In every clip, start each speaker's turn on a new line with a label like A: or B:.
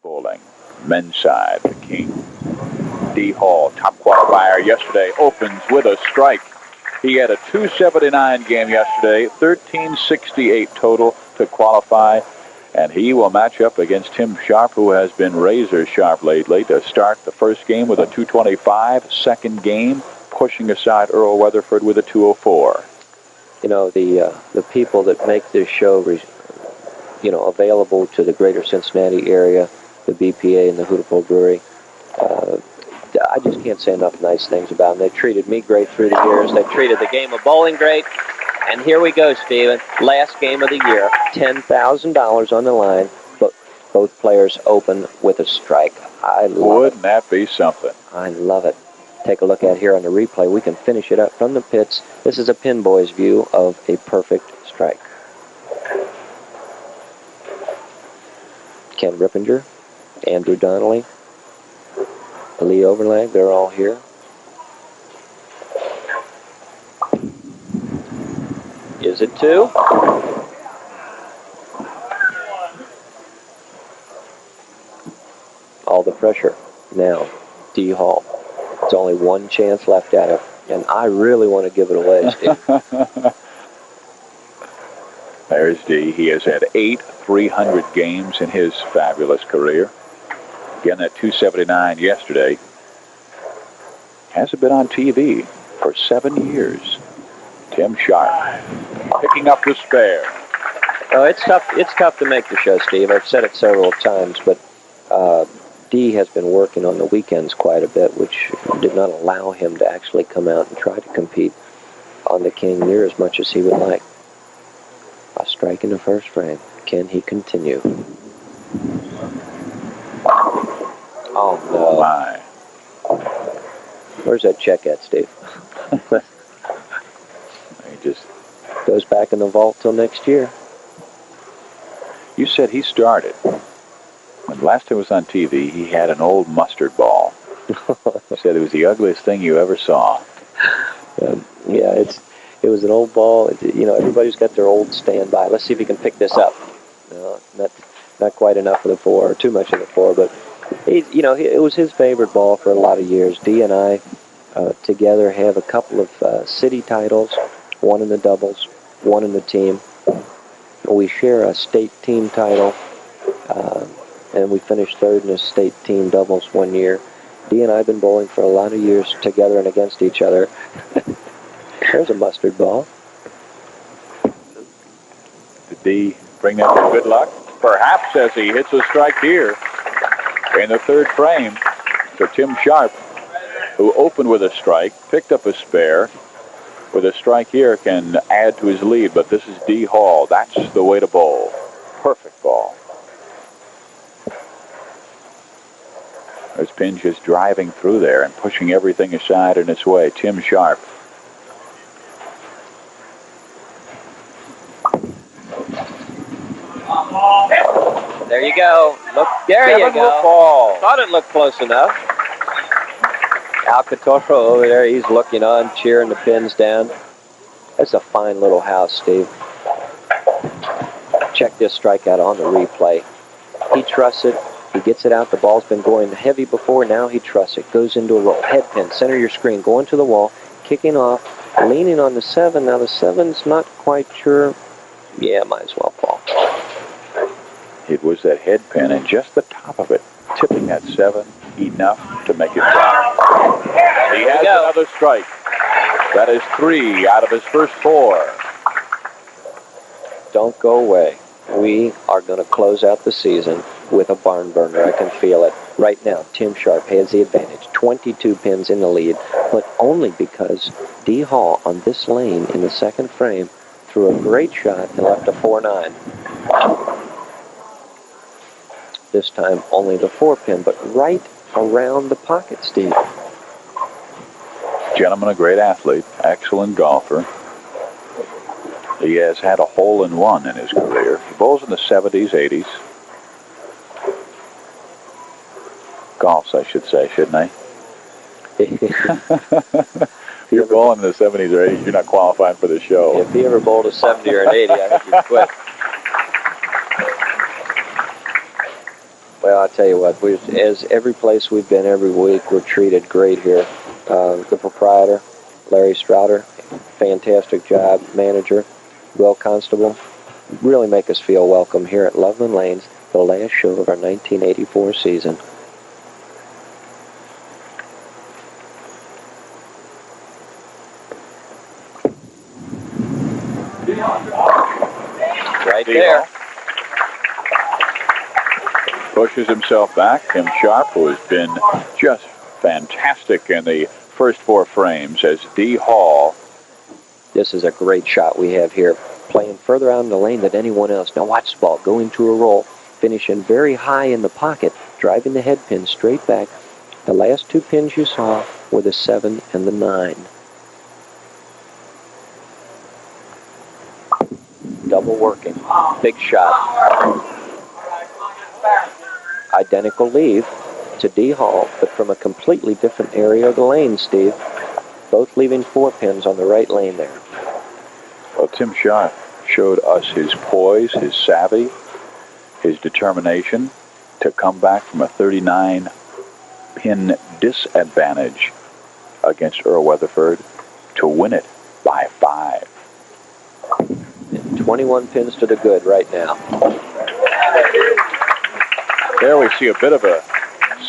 A: Bowling, men's side, the king. D. Hall, top qualifier yesterday, opens with a strike. He had a 279 game yesterday, 1368 total to qualify, and he will match up against Tim Sharp, who has been razor sharp lately, to start the first game with a 225, second game pushing aside Earl Weatherford with a 204.
B: You know, the people that make this show, available to the greater Cincinnati area, the BPA and the Hudepohl Brewery, I just can't say enough nice things about them. They treated me great through the years. They treated the game of bowling great. And here we go, Steven. Last game of the year, $10,000 on the line, but both players open with a strike.
A: Wouldn't that be something?
B: I love it. Take a look at here on the replay. We can finish it up from the pits. This is a pin boy's view of a perfect strike. Ken Rippinger, Andrew Donnelly, Lee Overlag, they're all here. Is it two? All the pressure. Now, D. Hall. It's only one chance left at it, and I really want to give it away, Steve.
A: There's D. He has had 8 300 games in his fabulous career. Again, that 279 yesterday. Hasn't been on TV for 7 years. Tim Sharp picking up the spare.
B: Oh, it's tough to make the show, Steve. I've said it several times, but D has been working on the weekends quite a bit, which did not allow him to actually come out and try to compete on the King near as much as he would like. A strike in the first frame. Can he continue? Oh, no.
A: Oh, my.
B: Where's that check at, Steve?
A: He just
B: goes back in the vault till next year.
A: You said he started. When last time it was on TV, he had an old mustard ball. He said it was the ugliest thing you ever saw.
B: Yeah, it was an old ball. Everybody's got their old standby. Let's see if he can pick this up. No, not quite enough of the 4, or too much of the 4, but it was his favorite ball for a lot of years. Dee and I together have a couple of city titles, one in the doubles, one in the team. We share a state team title, and we finished third in the state team doubles one year. Dee and I have been bowling for a lot of years together and against each other. There's a mustard ball.
A: Did Dee bring that to good luck? Perhaps, as he hits a strike here in the third frame. So Tim Sharp, who opened with a strike, picked up a spare with a strike here, can add to his lead. But this is D. Hall. That's the way to bowl. Perfect ball. There's Pin just driving through there and pushing everything aside in its way. Tim Sharp.
B: There you go. Look, there you go.
A: Ball.
B: Thought it looked close enough. Al Catoro over there, he's looking on, cheering the pins down. That's a fine little house, Steve. Check this strikeout on the replay. He trusts it. He gets it out. The ball's been going heavy before. Now he trusts it. Goes into a roll. Head pin, center your screen, going to the wall, kicking off, leaning on the 7. Now the 7's not quite sure. Yeah, might as well fall.
A: It was that head pin and just the top of it, tipping that 7 enough to make it drop. He has another strike. That is 3 out of his first 4.
B: Don't go away. We are going to close out the season with a barn burner. I can feel it. Right now, Tim Sharp has the advantage. 22 pins in the lead, but only because D. Hall on this lane in the second frame threw a great shot and left a 4-9. This time only the 4-pin, but right around the pocket, Steve.
A: Gentleman, a great athlete, excellent golfer. He has had a hole-in-one in his career. He bowls in the 70s, 80s. Golfs, I should say, shouldn't I? If you're bowling in the 70s or 80s, you're not qualifying for the show.
B: If he ever bowled a 70 or an 80, I think he'd quit. Well, I tell you what, as every place we've been every week, we're treated great here. The proprietor, Larry Strouder, fantastic job. Manager, Will Constable, really make us feel welcome here at Loveland Lanes, the last show of our 1984 season. Right there.
A: Pushes himself back. Tim Sharp, who has been just fantastic in the first 4 frames, as D. Hall.
B: This is a great shot we have here. Playing further out in the lane than anyone else. Now watch the ball go into a roll. Finishing very high in the pocket. Driving the head pin straight back. The last 2 pins you saw were the 7 and the 9. Double working. Big shot. Identical leave to D. Hall, but from a completely different area of the lane, Steve. Both leaving 4 pins on the right lane there.
A: Well, Tim Sharp showed us his poise, his savvy, his determination to come back from a 39-pin disadvantage against Earl Weatherford to win it by 5.
B: And 21 pins to the good right now.
A: There we see a bit of a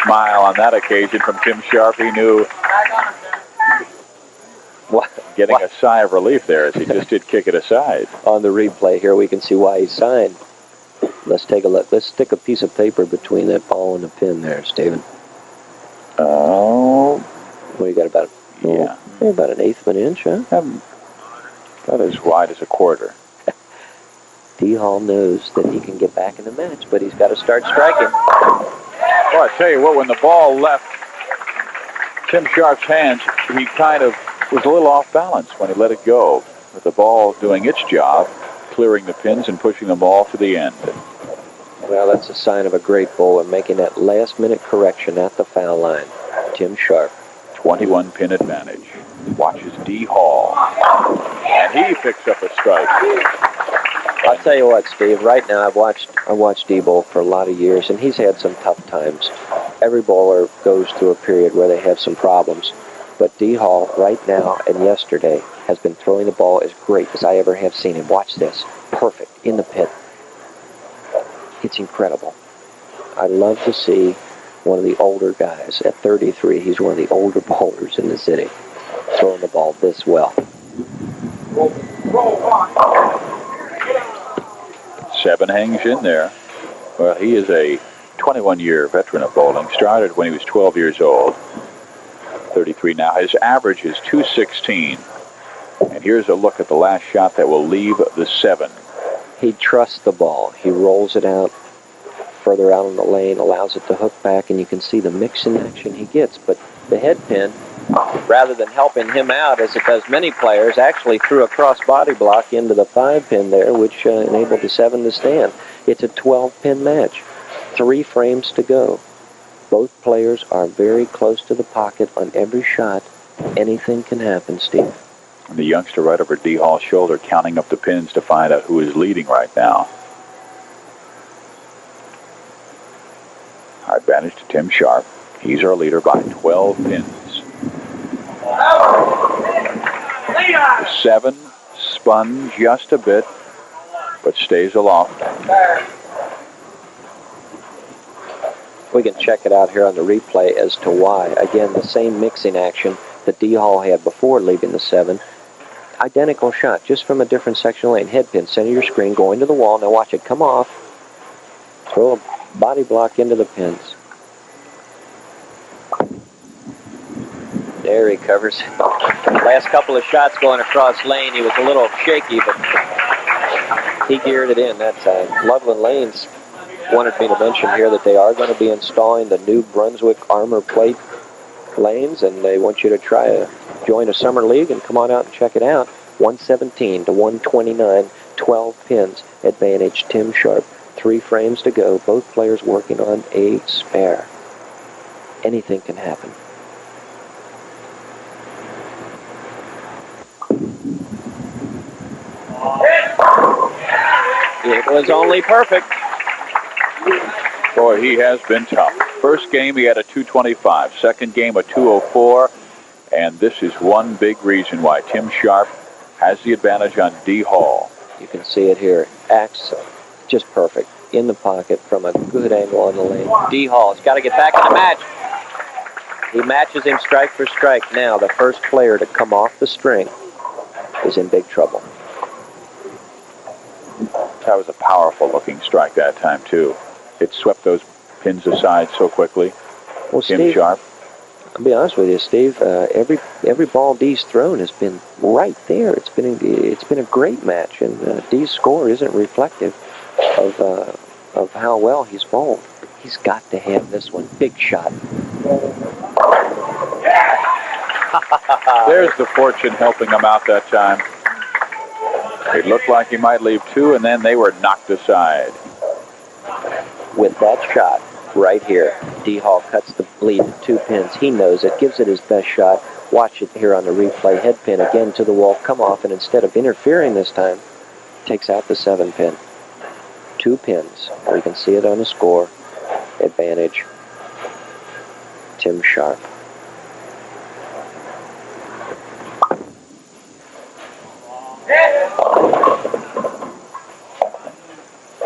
A: smile on that occasion from Tim Sharp. He knew, getting a sigh of relief there as he just did kick it aside.
B: On the replay here, we can see why he signed. Let's take a look. Let's stick a piece of paper between that ball and the pin there, Stephen.
A: Oh.
B: What do you got, about?
A: Yeah.
B: About an eighth of an inch, huh?
A: About as wide as a quarter.
B: D. Hall knows that he can get back in the match, but he's got to start striking.
A: Well, I tell you what, when the ball left Tim Sharp's hands, he kind of was a little off balance when he let it go, with the ball doing its job, clearing the pins and pushing the ball to the end.
B: Well, that's a sign of a great bowler, making that last-minute correction at the foul line. Tim Sharp.
A: 21-pin advantage. Watches D. Hall. And he picks up a strike.
B: I'll tell you what, Steve, right now I've watched D-Bowl for a lot of years, and he's had some tough times. Every bowler goes through a period where they have some problems. But D. Hall, right now and yesterday, has been throwing the ball as great as I ever have seen him. Watch this. Perfect. In the pit. It's incredible. I love to see one of the older guys. At 33, he's one of the older bowlers in the city, throwing the ball this well.
A: 7 hangs in there. Well, he is a 21-year veteran of bowling. Started when he was 12 years old. 33 now. His average is 216. And here's a look at the last shot that will leave the 7.
B: He trusts the ball. He rolls it out further out on the lane, allows it to hook back, and you can see the mix in action he gets. But the head pin, rather than helping him out, as it does many players, actually threw a cross body block into the 5 pin there, which enabled the 7 to stand. It's a 12-pin match. 3 frames to go. Both players are very close to the pocket on every shot. Anything can happen, Steve.
A: And the youngster right over D. Hall's shoulder counting up the pins to find out who is leading right now. Advantage to Tim Sharp. He's our leader by 12 pins. The 7 spun just a bit, but stays aloft.
B: We can check it out here on the replay as to why. Again, the same mixing action that D. Hall had before leaving the 7. Identical shot, just from a different section lane. Head pin, center of your screen, going to the wall. Now watch it come off. Throw a body block into the pins. There he covers. Last couple of shots going across lane, he was a little shaky, but he geared it in that time. Loveland Lanes wanted me to mention here that they are going to be installing the new Brunswick armor plate lanes, and they want you to join a summer league and come on out and check it out. 117 to 129, 12 pins, advantage Tim Sharp. 3 frames to go, both players working on a spare. Anything can happen. It was only perfect.
A: Boy, he has been tough. First game, he had a 225. Second game, a 204. And this is one big reason why Tim Sharp has the advantage on D. Hall.
B: You can see it here. Acts just perfect. In the pocket from a good angle on the lane. D. Hall's got to get back in the match. He matches him strike for strike. Now the first player to come off the string is in big trouble.
A: That was a powerful looking strike that time, too. It swept those pins aside so quickly.
B: Well,
A: Tim
B: Steve,
A: Sharp.
B: I'll be honest with you, Steve. Every ball D's thrown has been right there. It's been a great match, and D's score isn't reflective of how well he's bowled. He's got to have this one. Big shot.
A: There's the fortune helping him out that time. It looked like he might leave two, and then they were knocked aside.
B: With that shot right here, D. Hall cuts the lead to 2 pins. He knows it, gives it his best shot. Watch it here on the replay. Head pin again to the wall, come off, and instead of interfering this time, takes out the 7 pin. 2 pins. You can see it on the score. Advantage. Tim Sharp.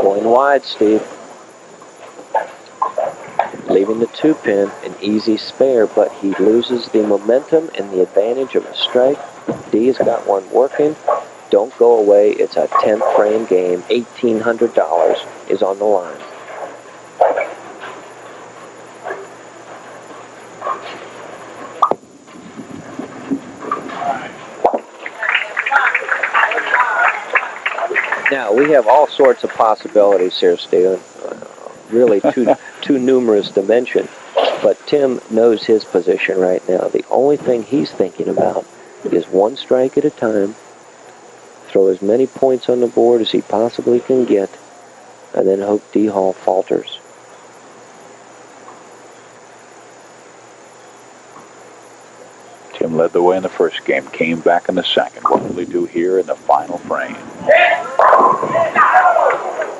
B: Going wide, Steve. Leaving the 2 pin, an easy spare, but he loses the momentum and the advantage of a strike. D's got one working. Don't go away. It's a 10th frame game. $1,800 is on the line. Now, we have all sorts of possibilities here, Steven. Really too numerous to mention. But Tim knows his position right now. The only thing he's thinking about is 1 strike at a time, throw as many points on the board as he possibly can get, and then hope D. Hall falters.
A: Tim led the way in the first game, came back in the second. What will he do here in the final frame?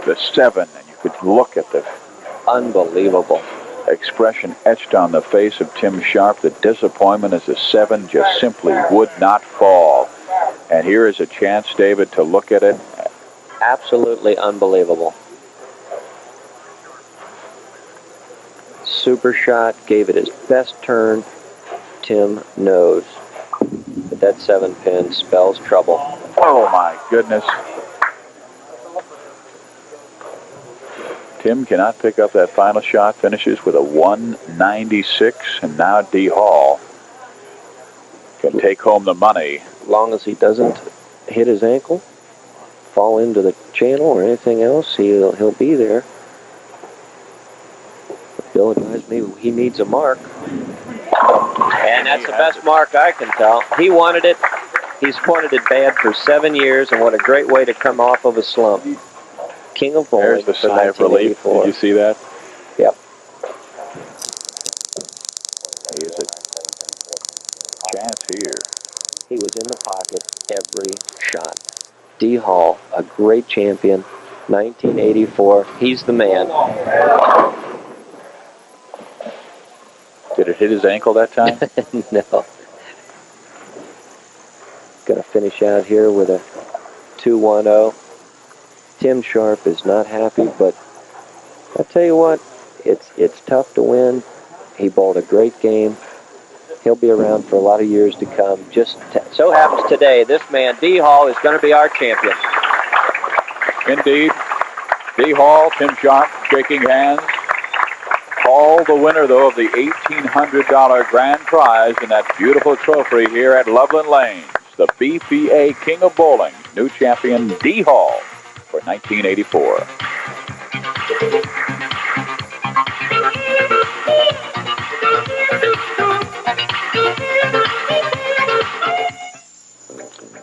A: The 7, and you could look at the
B: unbelievable
A: expression etched on the face of Tim Sharp. The disappointment as the 7 just simply would not fall. And here is a chance, David, to look at it.
B: Absolutely unbelievable. Super shot, gave it his best turn. Tim knows that that 7 pin spells trouble.
A: Oh my goodness. Tim cannot pick up that final shot, finishes with a 196, and now D. Hall can take home the money.
B: As long as he doesn't hit his ankle, fall into the channel or anything else, he'll be there. Bill advised me he needs a mark. And that's the best mark I can tell. He wanted it. He's wanted it bad for 7 years, and what a great way to come off of a slump. King of bowling.
A: There's the sigh of relief. Did you see that?
B: Yep.
A: He has a chance here.
B: He was in the pocket every shot. D. Hall, a great champion, 1984. He's the man.
A: Did it hit his ankle that time?
B: No. Going to finish out here with a 2-1-0. Tim Sharp is not happy, but I'll tell you what, it's tough to win. He bowled a great game. He'll be around for a lot of years to come. Just so happens today, this man, D. Hall, is going to be our champion.
A: Indeed. D. Hall, Tim Sharp, shaking hands. Hall, the winner, though, of the $1,800 grand prize in that beautiful trophy here at Loveland Lanes. The BPA King of Bowling, new champion D. Hall for 1984.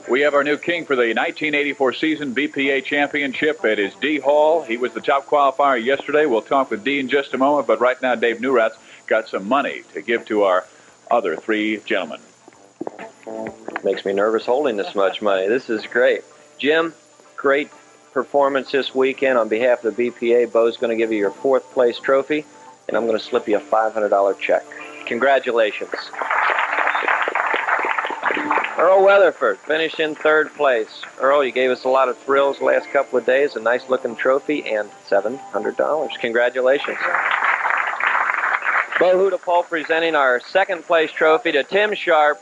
A: We have our new king for the 1984 season BPA championship. It is D. Hall. He was the top qualifier yesterday. We'll talk with D in just a moment, but right now Dave Newrat's got some money to give to our other 3 gentlemen.
B: Makes me nervous holding this much money. This is great. Jim, great performance this weekend. On behalf of the BPA, Bo's going to give you your 4th place trophy, and I'm going to slip you a $500 check. Congratulations. Earl Weatherford finished in 3rd place. Earl, you gave us a lot of thrills the last couple of days, a nice-looking trophy, and $700. Congratulations. Bo Hudepohl presenting our 2nd place trophy to Tim Sharp,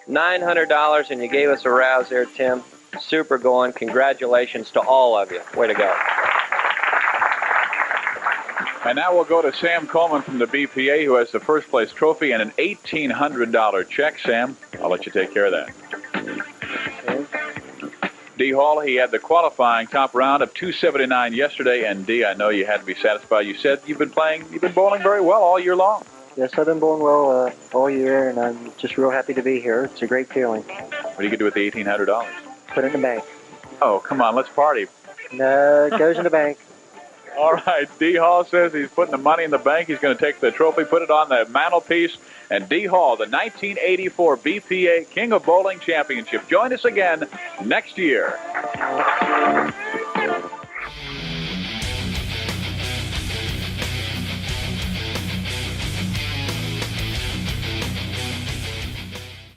B: $900, and you gave us a rouse there, Tim. Super going. Congratulations to all of you. Way to go.
A: And now we'll go to Sam Coleman from the BPA, who has the 1st place trophy and an $1,800 check. Sam, I'll let you take care of that. D. Hall, he had the qualifying top round of 279 yesterday, and D, I know you had to be satisfied. You said you've been bowling very well all year long.
C: Yes, I've been bowling well all year, and I'm just real happy to be here. It's a great feeling.
A: What are you going to do with the $1,800?
C: Put it in the bank.
A: Oh, come on, let's party.
C: No, it goes in the bank.
A: All right, D. Hall says he's putting the money in the bank. He's going to take the trophy, put it on the mantelpiece. And D. Hall, the 1984 BPA King of Bowling Championship. Join us again next year.